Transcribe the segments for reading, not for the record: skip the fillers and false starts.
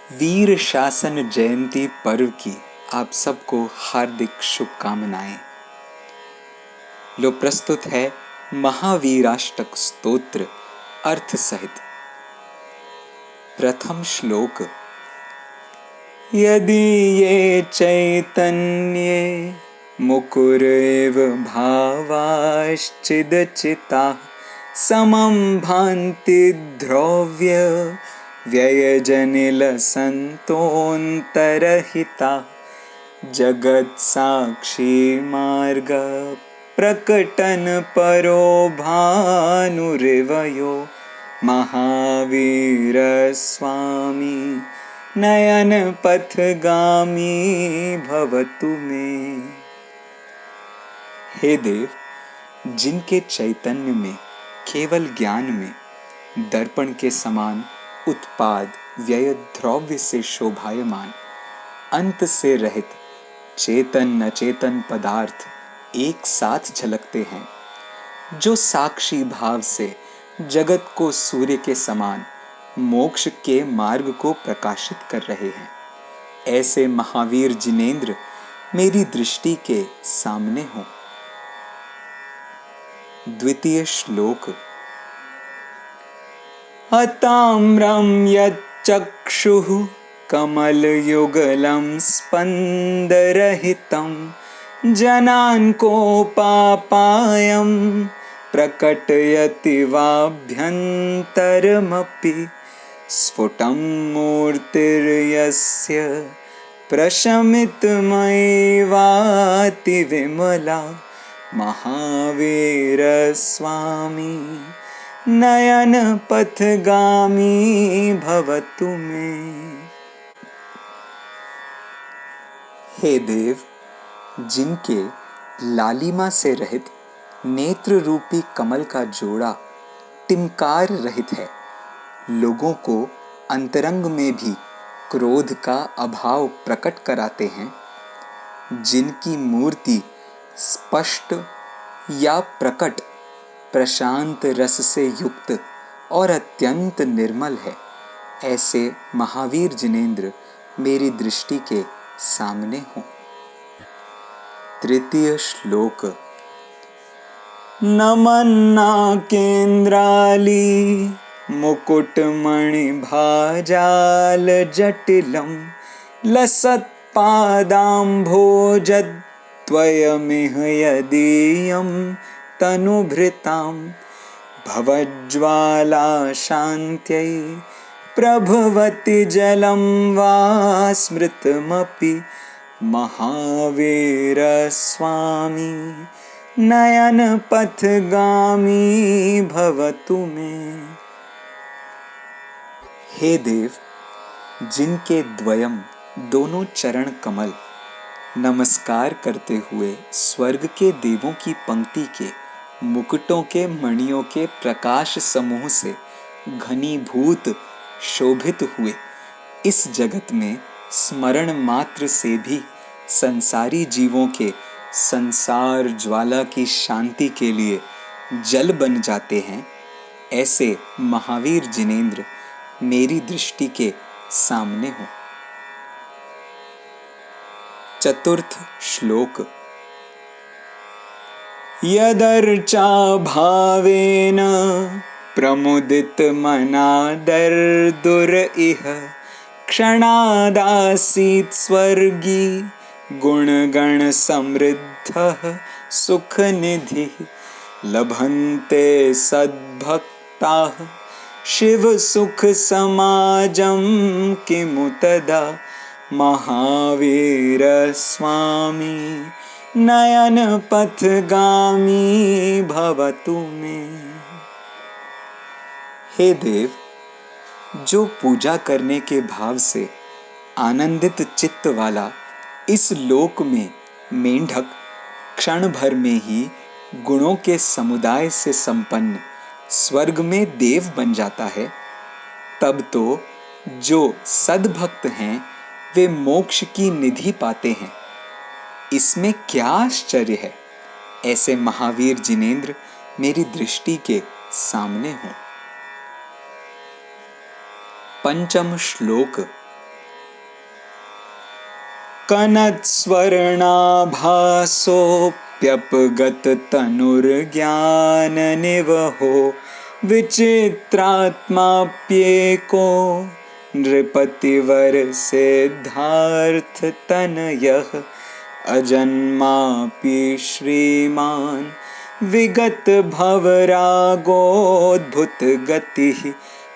वीर शासन जयंती पर्व की आप सबको हार्दिक शुभकामनाएं। लो प्रस्तुत है महावीराष्टक स्तोत्र अर्थ सहित। प्रथम श्लोक। यदि ये चैतन्ये मुकुरेव भावाश्चिदचिताः समं भान्ति ध्रुव्य व्ययजनिलसन्तोऽन्तरहिताः जगत्साक्षी मार्ग प्रकटन परो भानुरिवयो महावीर स्वामी नयन पथगामी भवतु मे। हे देव, जिनके चैतन्य में केवल ज्ञान में दर्पण के समान उत्पाद व्यय द्रव्य से शोभायमान अंत से रहित चेतन अचेतन पदार्थ एक साथ झलकते हैं, जो साक्षी भाव से जगत को सूर्य के समान मोक्ष के मार्ग को प्रकाशित कर रहे हैं, ऐसे महावीर जिनेंद्र मेरी दृष्टि के सामने हों। द्वितीय श्लोक। अताम्रं यच्चक्षुः कमलयुगलं स्पन्दरहितं जनान् कोपापायं प्रकटयति वाभ्यन्तरमपि स्फुटं मूर्तिर्यस्य प्रशमितमयीवातिविमला महावीर स्वामी नयन पथगामी भवतु मे। हे देव, जिनके लालिमा से रहित नेत्र रूपी कमल का जोड़ा टिमकार रहित है, लोगों को अंतरंग में भी क्रोध का अभाव प्रकट कराते हैं, जिनकी मूर्ति स्पष्ट या प्रकट प्रशांत रस से युक्त और अत्यंत निर्मल है, ऐसे महावीर जिनेंद्र मेरी दृष्टि के सामने हों। तृतीय श्लोक। नमन्नाकेन्द्राली मुकुटमणिभाजाल जटिलं लसत्पादाम्भोजद्वयमिह यदीयं तनुभृतां भवज्ज्वाला शान्त्यै प्रभवति जलं वा स्मृतमपि महावीर स्वामी नयन पथगामी भवतु मे। हे देव, जिनके द्वयम दोनों चरण कमल नमस्कार करते हुए स्वर्ग के देवों की पंक्ति के मुकुटों के मणियों के प्रकाश समूह से घनीभूत शोभित हुए इस जगत में स्मरण मात्र से भी संसारी जीवों के संसार ज्वाला की शांति के लिए जल बन जाते हैं, ऐसे महावीर जिनेंद्र मेरी दृष्टि के सामने हो। चतुर्थ श्लोक। यदर्चा भावेन प्रमुदित मनादर्दुर इह क्षणादासीत् स्वर्गी गुणगण समृद्धः सुखनिधिः लभन्ते सद्भक्ताः शिव सुख समाजं किमु तदा महावीर स्वामी नयन पथगामी भवतु मे। हे देव, जो पूजा करने के भाव से आनंदित चित्त वाला इस लोक में मेंढक क्षण भर में ही गुणों के समुदाय से संपन्न स्वर्ग में देव बन जाता है, तब तो जो सद्भक्त हैं वे मोक्ष की निधि पाते हैं, इसमें क्या आश्चर्य है। ऐसे महावीर जिनेंद्र मेरी दृष्टि के सामने हों। पंचम श्लोक। कनत्स्वर्णाभासोऽप्यपगततनुर्ज्ञाननिवहो विचित्रात्माप्येको नृपतिवरसिद्धार्थतनयः अजन्मापि श्रीमान् विगतभवरागोद्भुतगतिः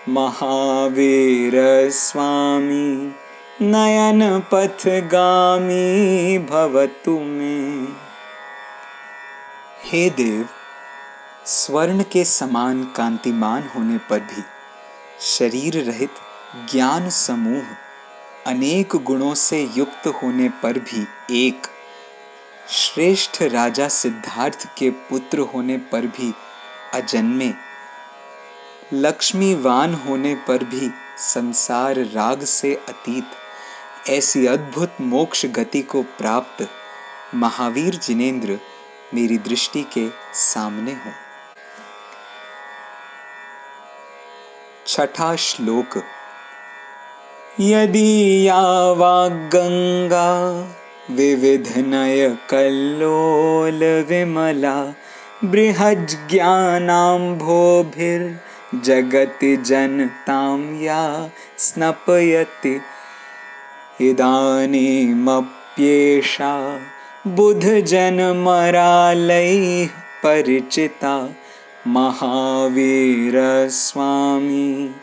महावीरस्वामी नयनपथगामी भवतु मे। हे देव, स्वर्ण के समान कांतिमान होने पर भी, शरीर रहित ज्ञान समूह अनेक गुणों से युक्त होने पर भी एक, श्रेष्ठ राजा सिद्धार्थ के पुत्र होने पर भी अजन्मे, लक्ष्मीवान होने पर भी संसार राग से अतीत, ऐसी अद्भुत मोक्ष गति को प्राप्त महावीर जिनेंद्र मेरी दृष्टि के सामने हो। छठा श्लोक। यदि या वाग्गंगा विविधनय कल्लोल विमला बृहज्ज्ञानाम्भोभिर्जगति जनतां या स्नपयति इदानीमप्येषा बुधजनमरालैः परिचिता महावीरस्वामी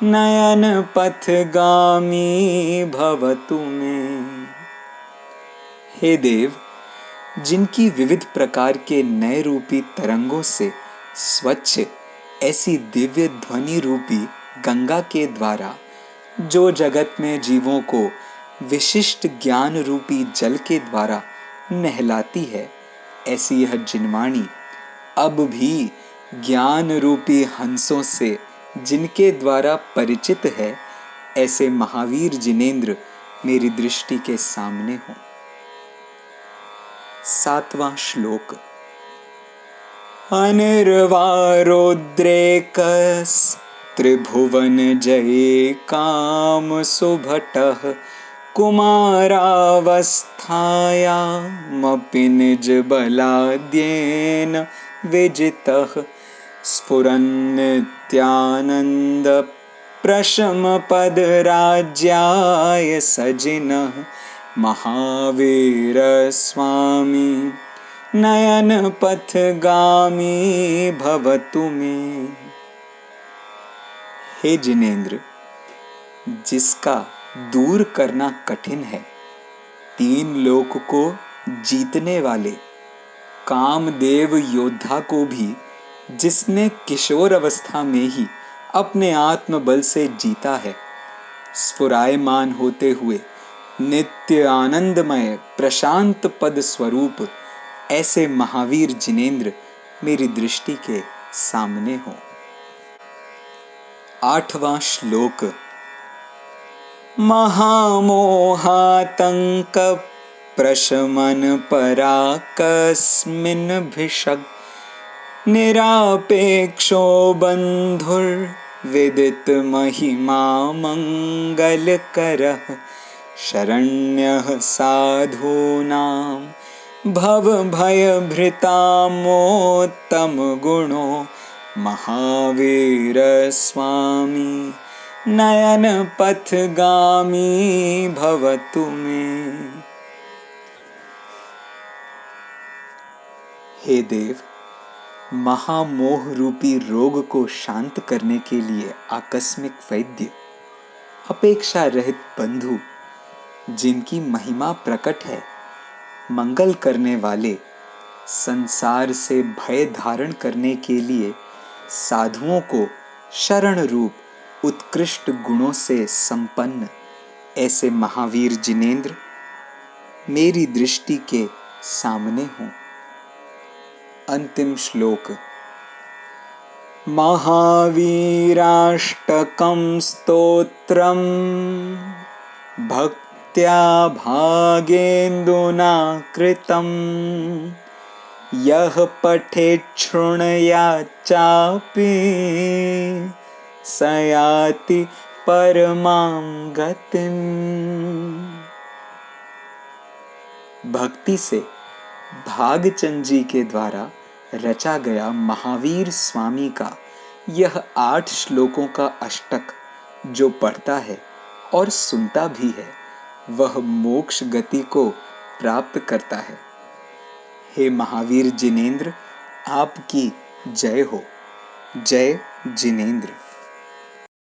नयनपथगामी भवतु मे। हे देव, जिनकी विविध प्रकार के नए रूपी तरंगों से स्वच्छ ऐसी दिव्य ध्वनि रूपी गंगा के द्वारा जो जगत में जीवों को विशिष्ट ज्ञान रूपी जल के द्वारा नहलाती है, ऐसी यह जिनवाणी अब भी ज्ञान रूपी हंसों से जिनके द्वारा परिचित है, ऐसे महावीर जिनेंद्र मेरी दृष्टि के सामने हो। सातवां श्लोक। अनिर्वारोद्रेकस्त्रिभुवन जये काम सुभटः कुमारावस्थायामपि निजबलाद्येन विजितः स्फुरन्नित्यानन्दप्रशमपदराज्याय सजिनः महावीरस्वामी नयनपथगामी भवतु मे। हे जिनेंद्र, जिसका दूर करना कठिन है, तीन लोक को जीतने वाले कामदेव योद्धा को भी जिसने किशोर अवस्था में ही अपने आत्मबल से जीता है, स्फुरायमान होते हुए नित्य आनंदमय प्रशांत पद स्वरूप ऐसे महावीर जिनेंद्र मेरी दृष्टि के सामने हो। आठवां श्लोक। महामोहातंक प्रशमन पराकस्मिन् भिषग् निरापेक्षो बन्धुर्विदित महिमा मंगलकरः शरण्यः साधूनां भवभयभृतामोत्तम गुणो महावीरस्वामी नयनपथगामी भवतु मे। हे देव, महामोह रूपी रोग को शांत करने के लिए आकस्मिक वैद्य, अपेक्षा रहित बंधु, जिनकी महिमा प्रकट है, मंगल करने वाले, संसार से भय धारण करने के लिए साधुओं को शरण रूप उत्कृष्ट गुणों से संपन्न ऐसे महावीर जिनेंद्र मेरी दृष्टि के सामने हों। अंतिम श्लोक। महावीराष्टकं स्तोत्रम् भक्त्या भागेन्दुना कृतम् यः पठेत् शृणुयाच्चापि स याति परमां गतिम्। भक्ति से भागचंद जी के द्वारा रचा गया महावीर स्वामी का यह 8 श्लोकों का अष्टक जो पढ़ता है और सुनता भी है वह मोक्ष गति को प्राप्त करता है। हे महावीर जिनेंद्र, आपकी जय हो। जय जिनेंद्र।